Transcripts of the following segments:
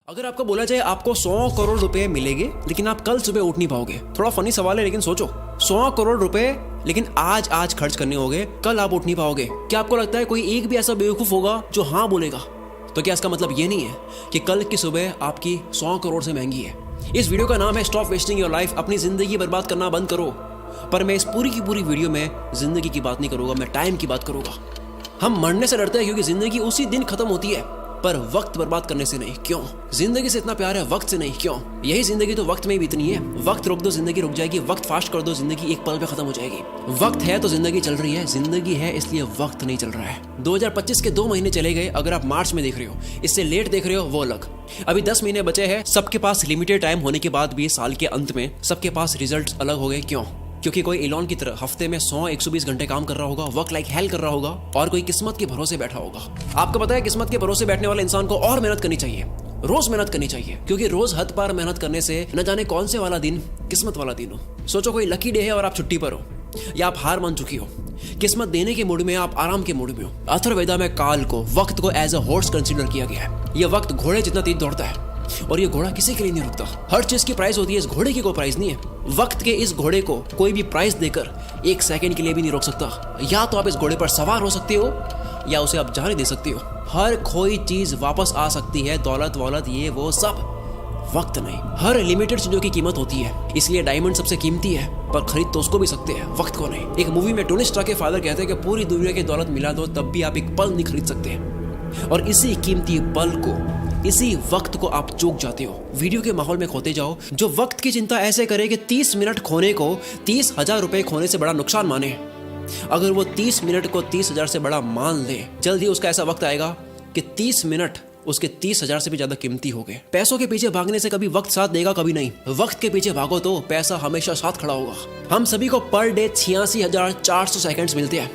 अगर आपको बोला जाए आपको 100 करोड़ रुपए मिलेंगे लेकिन आप कल सुबह उठ नहीं पाओगे, थोड़ा फनी सवाल है लेकिन सोचो, 100 करोड़ रुपए लेकिन आज खर्च करने होंगे, कल आप उठ नहीं पाओगे। क्या आपको लगता है कोई एक भी ऐसा बेवकूफ होगा जो हाँ बोलेगा? तो क्या इसका मतलब ये नहीं है कि कल की सुबह आपकी 100 करोड़ से महंगी है? इस वीडियो का नाम है स्टॉप वेस्टिंग योर लाइफ, अपनी जिंदगी बर्बाद करना बंद करो। पर मैं इस पूरी की पूरी वीडियो में जिंदगी की बात नहीं करूंगा, मैं टाइम की बात करूंगा। हम मरने से डरते हैं क्योंकि जिंदगी उसी दिन खत्म होती है, पर वक्त बर्बाद करने से नहीं। क्यों? जिंदगी से इतना प्यार है, वक्त से नहीं। क्यों? यही जिंदगी तो वक्त में ही बीतनी है। वक्त रोक दो जिंदगी रुक जाएगी, वक्त फास्ट कर दो जिंदगी एक पल पे खत्म हो जाएगी। वक्त है तो जिंदगी चल रही है, जिंदगी है इसलिए वक्त नहीं चल रहा है। 2025 के 2 महीने चले गए, अगर आप मार्च में देख रहे हो, इससे लेट देख रहे हो वो अलग। अभी 10 महीने बचे हैं। सबके पास लिमिटेड टाइम होने के बाद भी साल के अंत में सबके पास रिजल्ट अलग हो गए। क्यों? क्योंकि कोई एलॉन की तरह हफ्ते में 100-120 घंटे काम कर रहा होगा, वर्क लाइक हेल कर रहा होगा, और कोई किस्मत के भरोसे बैठा होगा। आपको पता है किस्मत के भरोसे बैठने वाले इंसान को और मेहनत करनी चाहिए, रोज मेहनत करनी चाहिए, क्योंकि रोज हद पार मेहनत करने से न जाने कौन से वाला दिन किस्मत वाला दिन हो। सोचो कोई लकी डे है और आप छुट्टी पर हो, या आप हार मान चुकी हो, किस्मत देने के मूड में, आप आराम के मूड में हो। अथर्ववेदा में काल को, वक्त को एज अ हॉर्स कंसीडर किया गया है। यह वक्त घोड़े जितना तेज दौड़ता है और ये घोड़ा किसी के लिए नहीं रुकता। हर चीज की प्राइस होती है, इस घोड़े की कोई प्राइस नहीं है। वक्त के इस घोड़े को कोई भी प्राइस देकर 1 सेकंड के लिए भी नहीं रोक सकता। या तो आप इस घोड़े पर सवार हो सकते हो या उसे आप जाने दे सकते हो। हर कोई चीज वापस आ सकती है, दौलत वौलत ये वो सब, वक्त नहीं। हर लिमिटेड चीजों की कीमत होती है, इसलिए डायमंड सबसे कीमती है, पर खरीद तो उसको भी सकते हैं, वक्त को नहीं। एक मूवी में टोनी स्टार्क के फादर कहते हैं कि पूरी दुनिया की दौलत मिला दो तब भी आप एक पल नहीं खरीद सकते, और इसी कीमती पल को, इसी वक्त को आप चूक जाते हो। वीडियो के माहौल में खोते जाओ। जो वक्त की चिंता ऐसे करे कि 30 मिनट खोने को 30,000 रुपए खोने से बड़ा नुकसान माने, अगर वो 30 मिनट को 30,000 से बड़ा मान ले, जल्द ही उसका ऐसा वक्त आएगा कि 30 मिनट उसके 30,000 से भी ज्यादा कीमती हो गए। पैसों के पीछे भागने से कभी वक्त साथ देगा, कभी नहीं। वक्त के पीछे भागो तो पैसा हमेशा साथ खड़ा होगा। हम सभी को पर डे 86,400 सेकंड्स मिलते हैं।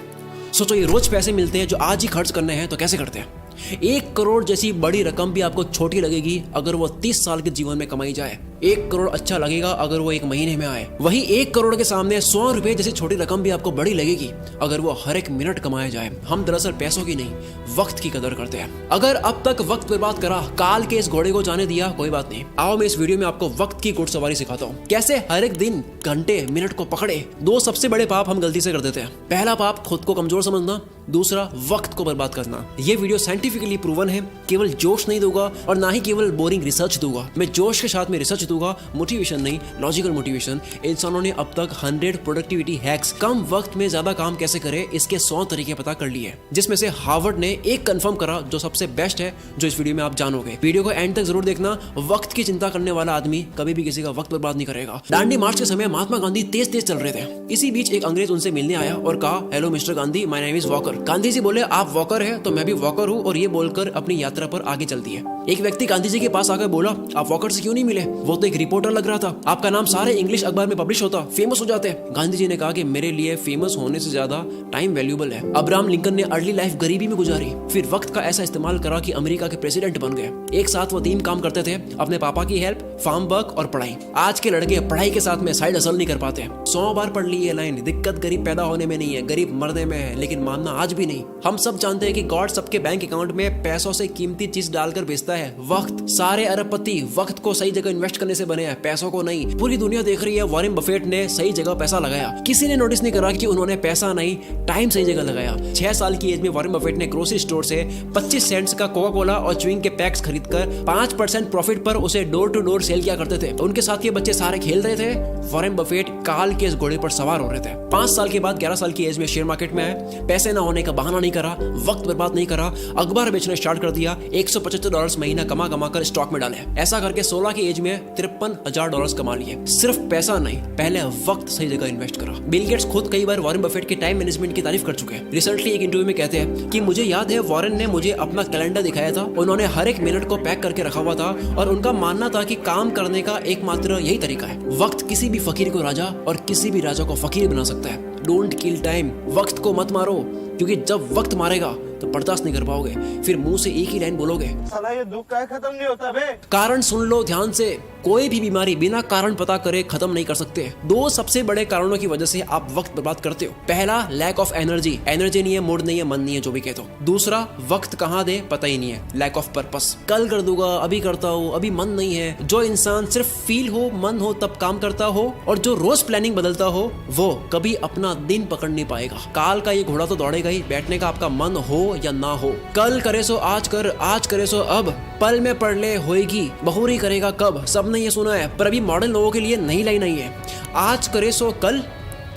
सोचो ये रोज पैसे मिलते हैं जो आज ही खर्च करने हैं, तो कैसे करते हैं? 1 करोड़ जैसी बड़ी रकम भी आपको छोटी लगेगी अगर वो 30 साल के जीवन में कमाई जाए। 1 करोड़ अच्छा लगेगा अगर वो 1 महीने में आए। वही 1 करोड़ के सामने 100 रुपए जैसी छोटी रकम भी आपको बड़ी लगेगी अगर वो हर 1 मिनट कमाया जाए। हम दरअसल पैसों की नहीं, वक्त की कदर करते हैं। अगर अब तक वक्त बर्बाद करा, काल के इस घोड़े को जाने दिया, कोई बात नहीं। आओ मैं इस वीडियो में आपको वक्त की घुड़सवारी सिखाता हूँ, कैसे हर एक दिन, घंटे, मिनट को पकड़े। 2 सबसे बड़े पाप हम गलती से कर देते हैं। पहला पाप खुद को कमजोर समझना, दूसरा वक्त को बर्बाद करना। ये वीडियो साइंटिफिकली प्रूवन है, केवल जोश नहीं दूंगा और ना ही केवल बोरिंग रिसर्च दूंगा। मैं जोश के साथ में रिसर्च दूंगा, मोटिवेशन नहीं, लॉजिकल मोटिवेशन। इंसानों ने अब तक 100 प्रोडक्टिविटी हैक्स, कम वक्त में ज्यादा काम कैसे करें, इसके 100 तरीके पता कर लिए, जिसमें से हार्वर्ड ने एक कंफर्म करा जो सबसे बेस्ट है, जो इस वीडियो में आप जानोगे। वीडियो को एंड तक जरूर देखना। वक्त की चिंता करने वाला आदमी कभी भी किसी का वक्त बर्बाद नहीं करेगा। दांडी मार्च के समय महात्मा गांधी तेज तेज चल रहे थे। इसी बीच एक अंग्रेज उनसे मिलने आया और कहा, hello mister Gandhi, my name is Walker. Gandhi ji बोले, आप वॉकर है तो मैं भी वॉकर हूँ, और ये बोलकर अपनी यात्रा पर आगे चल दिए। एक व्यक्ति गांधी जी के पास आकर बोला, आप वॉकर से क्यों नहीं मिले? वो तो एक रिपोर्टर लग रहा था, आपका नाम सारे इंग्लिश अखबार में पब्लिश होता, फेमस हो जाते। गांधी जी ने कहा कि मेरे लिए फेमस होने से ज्यादा टाइम वैल्यूएबल है। अब्राहम लिंकन ने अर्ली लाइफ गरीबी में गुजारी, फिर वक्त का ऐसा इस्तेमाल करा कि अमेरिका के प्रेसिडेंट बन गए। एक साथ वो 3 काम करते थे, अपने पापा की हेल्प, फार्म वर्क और पढ़ाई। आज के लड़के पढ़ाई के साथ में साइड हसल नहीं कर पाते। 100 बार पढ़ ली ये लाइन, दिक्कत गरीब पैदा होने में नहीं है, गरीब मरने में है, लेकिन मानना आज भी नहीं। हम सब जानते हैं कि गॉड सबके बैंक अकाउंट में पैसों से कीमती चीज डालकर भेजता है, वक्त। सारे अरबपति वक्त को सही जगह इन्वेस्ट करने से बने हैं, पैसों को नहीं। पूरी दुनिया देख रही है वॉरेन बफेट ने सही जगह पैसा लगाया। किसी ने नोटिस नहीं करा कि उन्होंने पैसा नहीं, टाइम सही जगह लगाया। 6 साल की एज में वॉरेन बफेट ने ग्रोसरी स्टोर से 25 सेंट्स का कोका कोला और च्युइंग के पैक्स खरीदकर 5% प्रॉफिट पर उसे डोर टू डोर सेल किया करते थे। उनके साथ ये बच्चे सारे खेल रहे थे, वॉरेन बफेट काल के इस घोड़े पर सवार हो रहे थे। 5 साल के बाद 11 साल की एज में शेयर मार्केट में आए। पैसे ना होने का बहाना नहीं करा, वक्त बर्बाद नहीं करा, अखबार बेचना स्टार्ट कर दिया। $175 महीना कमा कर स्टॉक में डाले। ऐसा करके 16 की एज में $53,000 कमा लिए। सिर्फ पैसा नहीं, पहले वक्त सही जगह इन्वेस्ट करा। बिल गेट्स खुद कई बार वॉरेन बफेट के टाइम मैनेजमेंट की तारीफ कर चुके हैं। रिसेंटली एक इंटरव्यू में कहते हैं कि मुझे याद है वॉरेन ने मुझे अपना कैलेंडर दिखाया था, उन्होंने हर 1 मिनट को पैक करके रखा हुआ था, और उनका मानना था कि काम करने का एकमात्र यही तरीका है। वक्त किसी भी फकीर को राजा और किसी भी राजा को फकीर बना सकता है। डोंट किल टाइम, वक्त को मत मारो, क्योंकि जब वक्त मारेगा तो बर्दाश्त नहीं कर पाओगे, फिर मुंह से एक ही लाइन बोलोगे, साला ये दुख का खत्म नहीं होता बे। कारण सुन लो ध्यान से, कोई भी बीमारी बिना कारण पता करे खत्म नहीं कर सकते। दो सबसे बड़े कारणों की वजह से आप वक्त बर्बाद करते हो। पहला, लैक ऑफ एनर्जी नहीं है, मूड नहीं है, मन नहीं है, जो भी कहते हो। दूसरा, वक्त कहाँ दे पता ही नहीं है, लैक ऑफ पर्पस। कल कर दूंगा, अभी करता हूँ, अभी मन नहीं है। जो इंसान सिर्फ फील हो, मन हो तब काम करता हो और जो रोज प्लानिंग बदलता हो, वो कभी अपना दिन पकड़ नहीं पाएगा। काल का ये घोड़ा तो दौड़ेगा ही, बैठने का आपका मन हो या ना हो। कल करे सो आज कर, आज करे सो अब, पल में पढ़ ले होएगी, बहुरी करेगा कब। सबने ये सुना है, पर अभी मॉडर्न लोगों के लिए नई लाइन आई है, आज करे सो कल,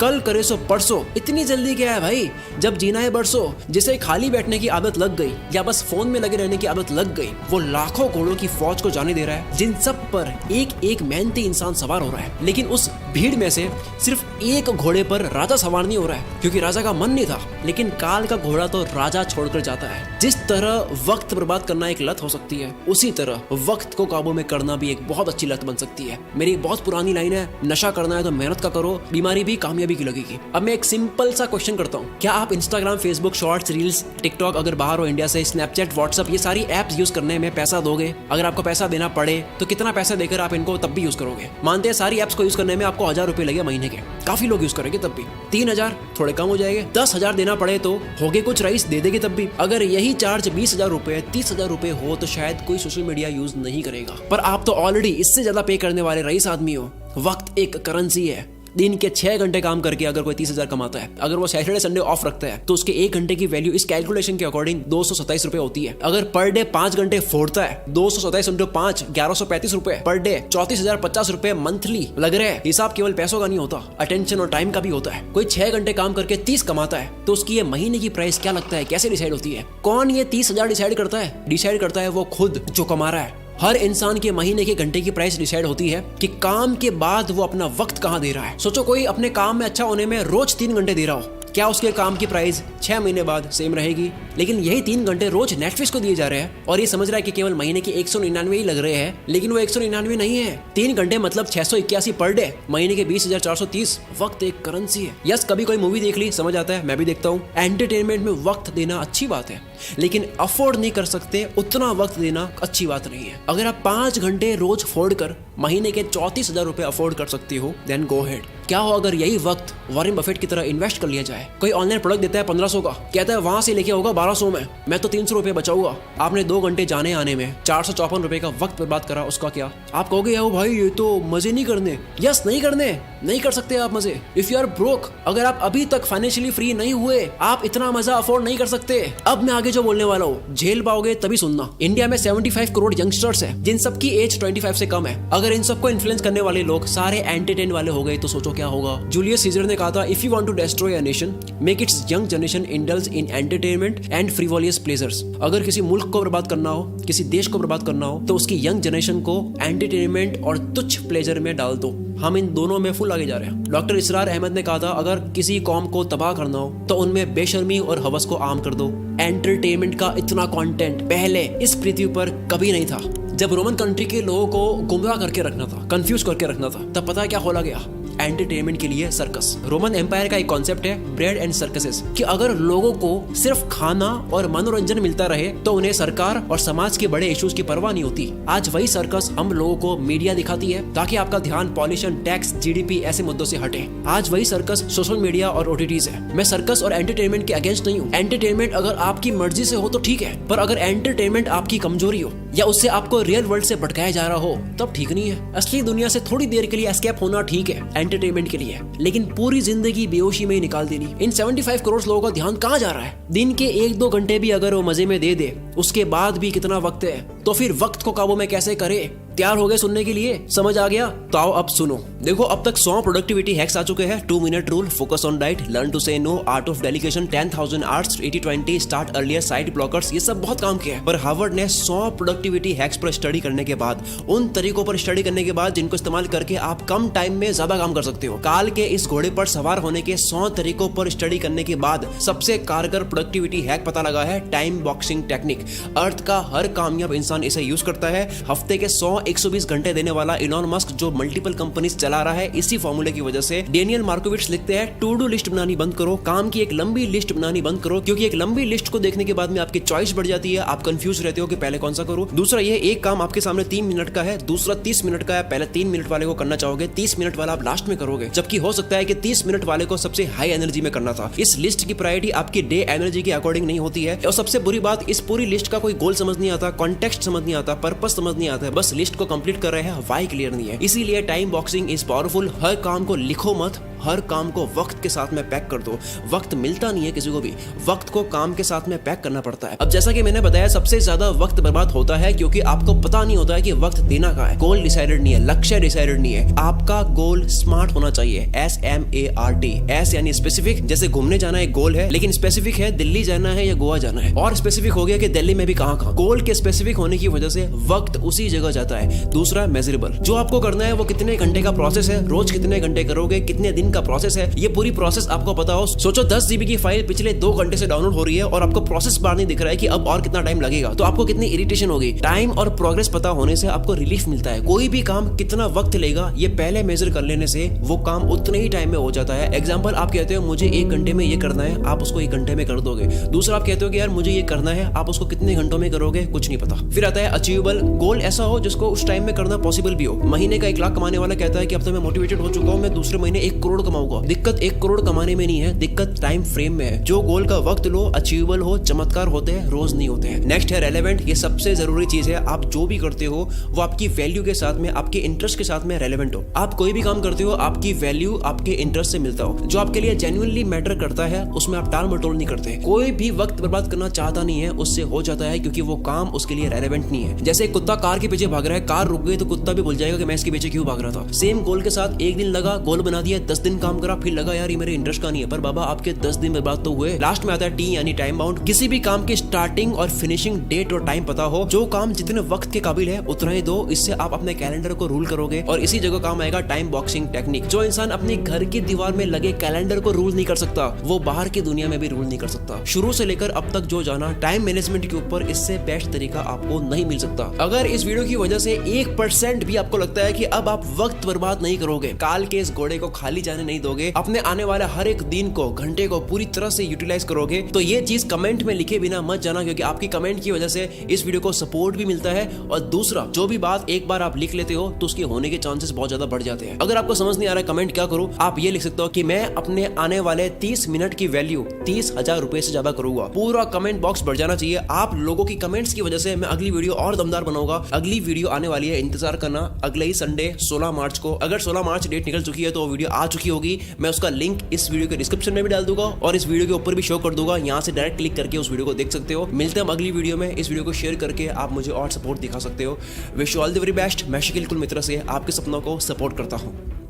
कल करे सो परसों। इतनी जल्दी क्या है भाई, जब जीना है बरसों। जिसे खाली बैठने की आदत लग गई या बस फोन में लगे रहने की आदत लग गई, वो लाखों घोड़ों की फौज को जाने दे रहा है, जिन सब पर एक एक मेहनती इंसान सवार हो रहा है। लेकिन उस भीड़ में से सिर्फ एक घोड़े पर राजा सवार नहीं हो रहा है, क्योंकि राजा का मन नहीं था। लेकिन काल का घोड़ा तो राजा छोड़कर जाता है। जिस तरह वक्त बर्बाद करना एक लत हो सकती है, उसी तरह वक्त को काबू में करना भी एक बहुत अच्छी लत बन सकती है। मेरी एक बहुत पुरानी लाइन है, नशा करना है तो मेहनत का करो, बीमारी भी कामयाबी की लगेगी। अब मैं एक सिंपल सा क्वेश्चन करता हूँ, क्या आप Instagram, Facebook, shorts, reels, TikTok, अगर बाहर हो इंडिया से, स्नैपचैट, व्हाट्सएप, ये सारी एप्स यूज करने में पैसा दोगे? अगर आपको पैसा देना पड़े तो कितना पैसा देकर आप इनको तब भी यूज करोगे? मानते हैं सारी एप्स को यूज करने में आपको 1000 रुपए लगे महीने के, काफी लोग यूज करेंगे तब भी। 3000 थोड़े कम हो जाएंगे, 10,000 देना पड़े तो होगे कुछ रईस दे देंगे तब भी। अगर यही चार्ज 20,000 रुपए, 30,000 रुपए हो तो शायद कोई सोशल मीडिया यूज नहीं करेगा। पर आप तो ऑलरेडी इससे ज्यादा पे करने वाले रईस आदमी हो। वक्त एक करेंसी है। दिन के 6 घंटे काम करके अगर कोई 30,000 कमाता है, अगर वो सैटरडे संडे ऑफ रखता है, तो उसके 1 घंटे की वैल्यू इस कैलकुलेशन के अकॉर्डिंग 227 रुपए होती है। अगर पर डे 5 घंटे फोड़ता है, 227 इंटू 5, 1135 रुपए पर डे, 34,050 रुपए मंथली लग रहे हैं। हिसाब केवल पैसों का नहीं होता, अटेंशन और टाइम का भी होता है। कोई 6 घंटे काम करके 30 कमाता है, तो उसकी ये महीने की प्राइस क्या लगता है, कैसे डिसाइड होती है? कौन ये 30,000 डिसाइड करता है? डिसाइड करता है वो खुद जो कमा रहा है। हर इंसान के महीने के घंटे की प्राइस डिसाइड होती है कि काम के बाद वो अपना वक्त कहाँ दे रहा है। सोचो कोई अपने काम में अच्छा होने में रोज 3 घंटे दे रहा हो, क्या उसके काम की प्राइस 6 महीने बाद सेम रहेगी? लेकिन यही 3 घंटे रोज नेटफ्लिक्स को दिए जा रहे हैं और ये समझ रहा है कि केवल महीने के 199 ही लग रहे हैं, लेकिन वो 199 नहीं है। 3 घंटे मतलब 681 पर डे, महीने के 20,430। वक्त एक करेंसी है। यस, कभी कोई मूवी देख ली, समझ आता है, मैं भी देखता हूँ। एंटरटेनमेंट में वक्त देना अच्छी बात है, लेकिन अफोर्ड नहीं कर सकते उतना वक्त देना अच्छी बात नहीं है। अगर आप 5 घंटे रोज फोड़ कर महीने के 34,000 रुपए अफोर्ड कर सकती हो, देन गो हेड। क्या हो अगर यही वक्त वॉरेन बफेट की तरह इन्वेस्ट कर लिया जाए? कोई ऑनलाइन प्रोडक्ट देता है 1500 का, कहता है वहां से लेके होगा 1200 में, मैं तो 300 रुपए बचाऊंगा। आपने 2 घंटे जाने आने में 454 रुपए का वक्त बर्बाद करा, उसका क्या? आप कहोगे यार भाई ये तो मजे नहीं करने। यस, नहीं करने, नहीं कर सकते आप मजे। इफ यू आर ब्रोक, अगर आप अभी तक फाइनेंशियली फ्री नहीं हुए, आप इतना मजा अफोर्ड नहीं कर सकते। अब मैं आगे जो बोलने वाला हूँ झेल पाओगे तभी सुनना। इंडिया में 75 करोड़ यंगस्टर्स है, जिन सबकी एज 25 से कम है। अगर इन सबको इन्फ्लुएंस करने वाले लोग सारे एंटरटेन वाले हो गए तो सोचो क्या होगा। जूलियस सीजर ने कहा था, if you want to destroy a nation, make its young generation indulge in entertainment and frivolous pleasures. अगर किसी मुल्क को बर्बाद करना हो, किसी देश को बर्बाद करना हो, तो उसकी यंग जनरेशन को एंटरटेनमेंट और तुच्छ प्लेजर में डाल दो। हम इन दोनों में फुल आगे जा रहे हैं। डॉक्टर इसरार अहमद ने कहा था, अगर किसी कौम को तबाह करना हो तो उनमें बेशर्मी और हवस को आम कर दो। एंटरटेनमेंट का इतना कंटेंट पहले इस पृथ्वी पर कभी नहीं था। जब रोमन कंट्री के लोगों को गुमराह करके रखना था, कंफ्यूज करके रखना था, तब पता है क्या खोला गया? एंटरटेनमेंट के लिए सर्कस। रोमन एम्पायर का एक कॉन्सेप्ट है ब्रेड एंड सर्कसेस, कि अगर लोगों को सिर्फ खाना और मनोरंजन मिलता रहे तो उन्हें सरकार और समाज के बड़े इश्यूज की परवाह नहीं होती। आज वही सर्कस हम लोगों को मीडिया दिखाती है ताकि आपका ध्यान पॉल्यूशन, टैक्स, जीडीपी ऐसे मुद्दों से हटे। आज वही सर्कस सोशल मीडिया और ओटीटीज है। मैं सर्कस और एंटरटेनमेंट के अगेंस्ट नहीं हूँ। एंटरटेनमेंट अगर आपकी मर्जी से हो तो ठीक है, पर अगर एंटरटेनमेंट आपकी कमजोरी हो या उससे आपको रियल वर्ल्ड से भटकाया जा रहा हो तब ठीक नहीं है। असली दुनिया से थोड़ी देर के लिए एस्केप होना ठीक है एंटरटेनमेंट के लिए, लेकिन पूरी जिंदगी बेहोशी में ही निकाल देनी। इन 75 करोड़ लोगों का ध्यान कहाँ जा रहा है? दिन के 1-2 घंटे भी अगर वो मजे में दे दे, उसके बाद भी कितना वक्त है, तो फिर वक्त को काबू में कैसे करे? तैयार हो गए सुनने के लिए? समझ आ गया? तो आओ अब सुनो। देखो, अब तक 100 प्रोडक्टिविटी हैक्स आ चुके हैं। 2 minute rule, focus on diet, learn to say no, art of delegation, 10,000 arts, 80-20, start earlier, side blockers, ये सब बहुत काम किया है। पर हार्वर्ड ने 100 प्रोडक्टिविटी हैक्स पर स्टडी करने के बाद, उन तरीकों पर स्टडी करने के बाद जिनको इस्तेमाल करके आप कम टाइम में ज्यादा काम कर सकते हो, काल के इस घोड़े पर सवार होने के 100 तरीकों पर स्टडी करने के बाद सबसे कारगर प्रोडक्टिविटी हैक पता लगा है टाइम बॉक्सिंग टेक्निक। अर्थ का हर कामयाब इंसान इसे यूज करता है। हफ्ते के 100 120 घंटे देने वाला इलॉन मस्क जो मल्टीपल कंपनीज चला रहा है, इसी फॉर्मूले की वजह से डेनियल मार्कोविट्स लिखते हैं टू डू लिस्ट बनानी बंद करो, काम की एक लंबी लिस्ट बनानी बंद करो, क्योंकि एक लंबी लिस्ट को देखने के बाद में आपकी चॉइस बढ़ जाती है, आप कंफ्यूज रहते हो कि पहले कौन सा करूं। दूसरा ये एक काम आपके सामने 3 मिनट का है, दूसरा 30 मिनट का है, पहले 3 मिनट वाले को करना चाहोगे, 30 मिनट वाला आप लास्ट में करोगे, जबकि हो सकता है कि 30 मिनट वाले को सबसे हाई एनर्जी में करना था। इस लिस्ट की प्रायोरिटी आपकी डे एनर्जी के अकॉर्डिंग नहीं होती है। और सबसे बुरी बात, इस पूरी लिस्ट का कोई गोल समझ नहीं आता, कॉन्टेक्स्ट समझ नहीं आता, पर्पस समझ नहीं आता है, बस लिस्ट को कंप्लीट कर रहे हैं, व्हाई क्लियर नहीं है। इसीलिए टाइम बॉक्सिंग इज पावरफुल। हर काम को लिखो मत, हर काम को वक्त के साथ में पैक कर दो। वक्त मिलता नहीं है किसी को भी, वक्त को काम के साथ में पैक करना पड़ता है। अब जैसा कि मैंने बताया, सबसे ज्यादा वक्त बर्बाद होता है क्योंकि आपको पता नहीं होता है कि वक्त देना कहाँ है। गोल डिसाइडेड नहीं है, लक्ष्य डिसाइडेड नहीं है। आपका गोल स्मार्ट होना चाहिए, SMART। एस यानी स्पेसिफिक, जैसे घूमने जाना एक गोल है, लेकिन स्पेसिफिक है दिल्ली जाना है या गोवा जाना है, और स्पेसिफिक हो गया कि दिल्ली में भी कहाँ। गोल के स्पेसिफिक होने की वजह से वक्त उसी जगह जाता है। दूसरा मेजरेबल, जो आपको करना है वो कितने घंटे का प्रोसेस है, रोज कितने घंटे करोगे, कितने दिन का प्रोसेस है, ये पूरी प्रोसेस आपको पता हो। सोचो 10 GB की फाइल पिछले 2 घंटे से डाउनलोड हो रही है और आपको प्रोसेस बार नहीं दिख रहा है कि अब और कितना टाइम लगेगा, तो आपको कितनी इरिटेशन होगी। टाइम और प्रोग्रेस पता होने से आपको रिलीफ मिलता है। कोई भी काम कितना वक्त लेगा ये पहले मेजर कर लेने से वो काम उतने ही टाइम में हो जाता है। एग्जांपल, आप कहते हो मुझे 1 घंटे में ये करना है, आप उसको 1 घंटे में कर दोगे। दूसरा, आप कहते हो कि यार मुझे ये करना है, आप उसको कितने घंटों में करोगे, कुछ नहीं पता। फिर आता है अचीवेबल, गोल ऐसा हो जिसको उस टाइम में करना पॉसिबल भी हो। महीने का 1 लाख कमाने वाला कहता है कि अब तो मैं मोटिवेटेड हो चुका हूं, मैं दूसरे महीने 1 करोड़ कमाऊंगा। दिक्कत 1 करोड़ कमाने में नहीं है, दिक्कत टाइम फ्रेम में है। जो गोल का वक्त लो, अचीवेबल हो, चमत्कार होते हैं, रोज नहीं होते हैं। नेक्स्ट है रेलेवेंट। ये सबसे जरूरी चीज है। आप जो भी करते हो वो आपकी वैल्यू के साथ में, आपके इंटरेस्ट के साथ में रेलेवेंट हो। आप कोई भी काम करते हो, आपकी वैल्यू आपके इंटरेस्ट से मिलता हो। जो आपके लिए जेन्युइनली मैटर करता है उसमें आप टाल मटोल नहीं करते। कोई भी वक्त बर्बाद करना चाहता नहीं है, उससे हो जाता है, क्योंकि वो काम उसके लिए रेलेवेंट नहीं है। जैसे कुत्ता कार के पीछे भाग रहा है, कार रुक गई तो कुत्ता भी भूल जाएगा कि मैं इसके पीछे क्यों भाग रहा था। सेम गोल के साथ 1 दिन लगा, गोल बना दिया, 10 दिन काम करा, फिर लगा यार ये मेरे इंटरेस्ट का नहीं है, पर बाबा आपके 10 दिन बर्बाद तो हुए। लास्ट में आता है T यानी टाइम बाउंड। किसी भी काम की स्टार्टिंग और फिनिशिंग डेट और टाइम पता हो। जो काम जितने वक्त के काबिल है उतना ही दो, इससे आप अपने कैलेंडर को रूल करोगे। और इसी जगह काम आएगा टाइम बॉक्सिंग टेक्निक। जो इंसान अपने घर की दीवार में लगे कैलेंडर को रूल नहीं कर सकता, वो बाहर की दुनिया में भी रूल नहीं कर सकता। शुरू से लेकर अब तक जो जाना टाइम मैनेजमेंट के ऊपर, इससे बेस्ट तरीका आपको नहीं मिल सकता। अगर इस वीडियो की वजह से 1% भी आपको लगता है कि अब आप वक्त बर्बाद नहीं करोगे, काल के इस घोड़े को खाली जाने नहीं दोगे, अपने आने वाले हर एक दिन को, घंटे को पूरी तरह से यूटिलाइज करोगे, तो ये चीज कमेंट में लिखे बिना मत जाना, क्योंकि आपकी कमेंट की वजह से इस वीडियो को सपोर्ट भी मिलता है। और दूसरा, जो भी बात एक बार आप लिख लेते हो तो उसके होने के चांसेस बहुत ज्यादा बढ़ जाते हैं। अगर आपको समझ नहीं आ रहा है कमेंट क्या करूं, आप ये लिख सकते हो कि मैं अपने आने वाले 30 मिनट की वैल्यू 30,000 रुपए से ज्यादा करूंगा। पूरा कमेंट बॉक्स भर जाना चाहिए। आप लोगों की कमेंट्स की वजह से मैं अगली वीडियो और दमदार बनाऊंगा। अगली वीडियो आने वाली है, इंतजार करना, अगले ही संडे 16 मार्च को। अगर 16 मार्च डेट निकल चुकी है तो वीडियो आ चुकी होगी। मैं उसका लिंक इस वीडियो के डिस्क्रिप्शन में भी डाल दूंगा और इस वीडियो के ऊपर भी शो कर दूंगा। यहाँ से डायरेक्ट क्लिक करके उस वीडियो को देख सकते हो। मिलते हैं अगली वीडियो में। इस वीडियो को शेयर करके आप मुझे और सपोर्ट दिखा सकते हो। Wish you all the very best. मैं शकील कुल मित्र से आपके सपनों को सपोर्ट करता हूँ।